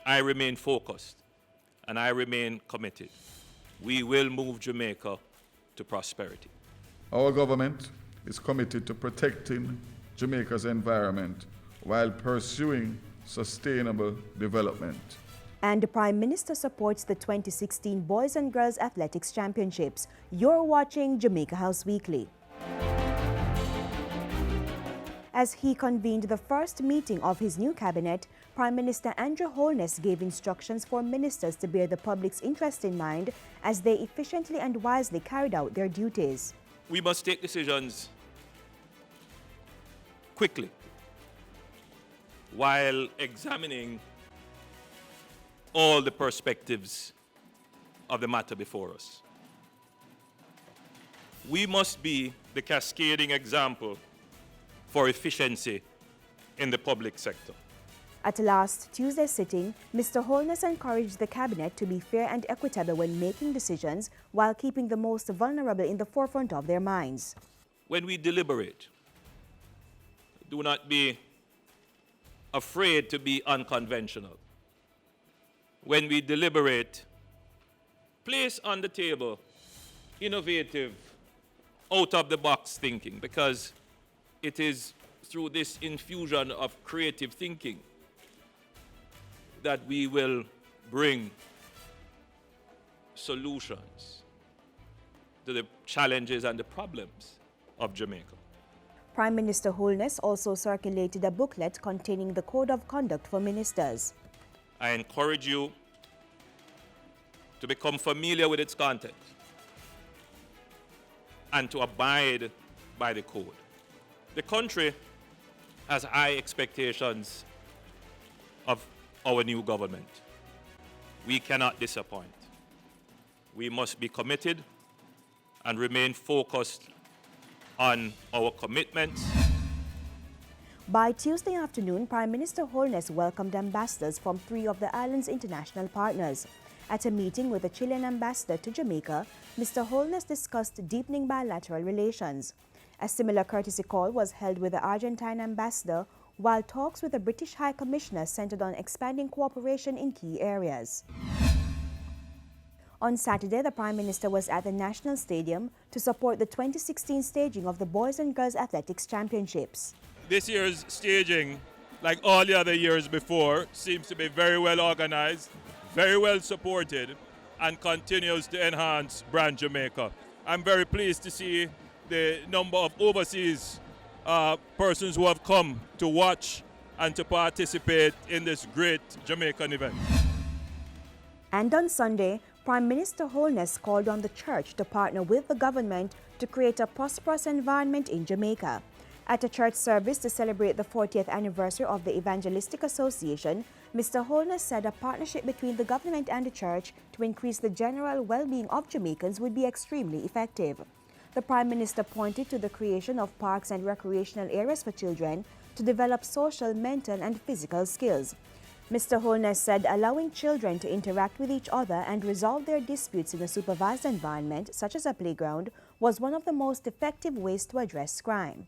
I remain focused and I remain committed. We will move Jamaica to prosperity. Our government is committed to protecting Jamaica's environment while pursuing sustainable development. And the Prime Minister supports the 2016 Boys and Girls Athletics Championships. You're watching Jamaica House Weekly. As he convened the first meeting of his new cabinet, Prime Minister Andrew Holness gave instructions for ministers to bear the public's interest in mind as they efficiently and wisely carried out their duties. We must take decisions quickly while examining all the perspectives of the matter before us. We must be the cascading example for efficiency in the public sector. At last Tuesday's sitting, Mr. Holness encouraged the cabinet to be fair and equitable when making decisions while keeping the most vulnerable in the forefront of their minds. When we deliberate, do not be afraid to be unconventional. When we deliberate, place on the table innovative, out-of-the-box thinking, because it is through this infusion of creative thinking that we will bring solutions to the challenges and the problems of Jamaica. Prime Minister Holness also circulated a booklet containing the Code of Conduct for Ministers. I encourage you to become familiar with its content and to abide by the code. The country has high expectations of our new government. We cannot disappoint. We must be committed and remain focused on our commitments. By Tuesday afternoon, Prime Minister Holness welcomed ambassadors from 3 of the island's international partners. At a meeting with the Chilean ambassador to Jamaica, Mr. Holness discussed deepening bilateral relations. A similar courtesy call was held with the Argentine ambassador, while talks with the British High Commissioner centered on expanding cooperation in key areas. On Saturday, the Prime Minister was at the National Stadium to support the 2016 staging of the Boys and Girls Athletics Championships. This year's staging, like all the other years before, seems to be very well organized, very well supported, and continues to enhance brand Jamaica. I'm very pleased to see the number of overseas persons who have come to watch and to participate in this great Jamaican event. And on Sunday, Prime Minister Holness called on the church to partner with the government to create a prosperous environment in Jamaica. At a church service to celebrate the 40th anniversary of the Evangelistic Association, Mr. Holness said a partnership between the government and the church to increase the general well-being of Jamaicans would be extremely effective. The Prime Minister pointed to the creation of parks and recreational areas for children to develop social, mental and physical skills. Mr. Holness said allowing children to interact with each other and resolve their disputes in a supervised environment, such as a playground, was one of the most effective ways to address crime.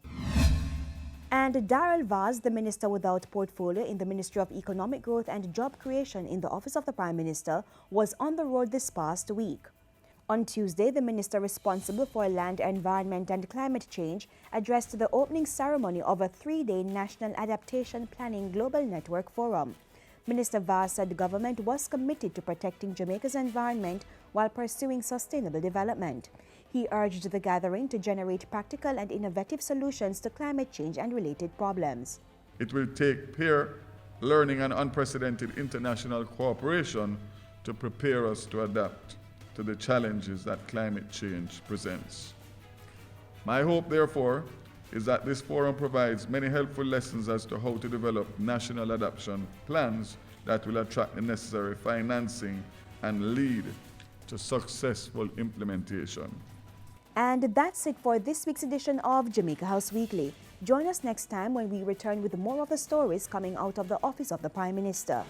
And Darrell Vaz, the Minister without portfolio in the Ministry of Economic Growth and Job Creation in the Office of the Prime Minister, was on the road this past week. On Tuesday, the minister responsible for land, environment and climate change addressed the opening ceremony of a 3-day National Adaptation Planning Global Network Forum. Minister Vaz said the government was committed to protecting Jamaica's environment while pursuing sustainable development. He urged the gathering to generate practical and innovative solutions to climate change and related problems. It will take peer learning and unprecedented international cooperation to prepare us to adapt to the challenges that climate change presents. My hope, therefore, is that this forum provides many helpful lessons as to how to develop national adaptation plans that will attract the necessary financing and lead to successful implementation. And that's it for this week's edition of Jamaica House Weekly. Join us next time when we return with more of the stories coming out of the Office of the Prime Minister.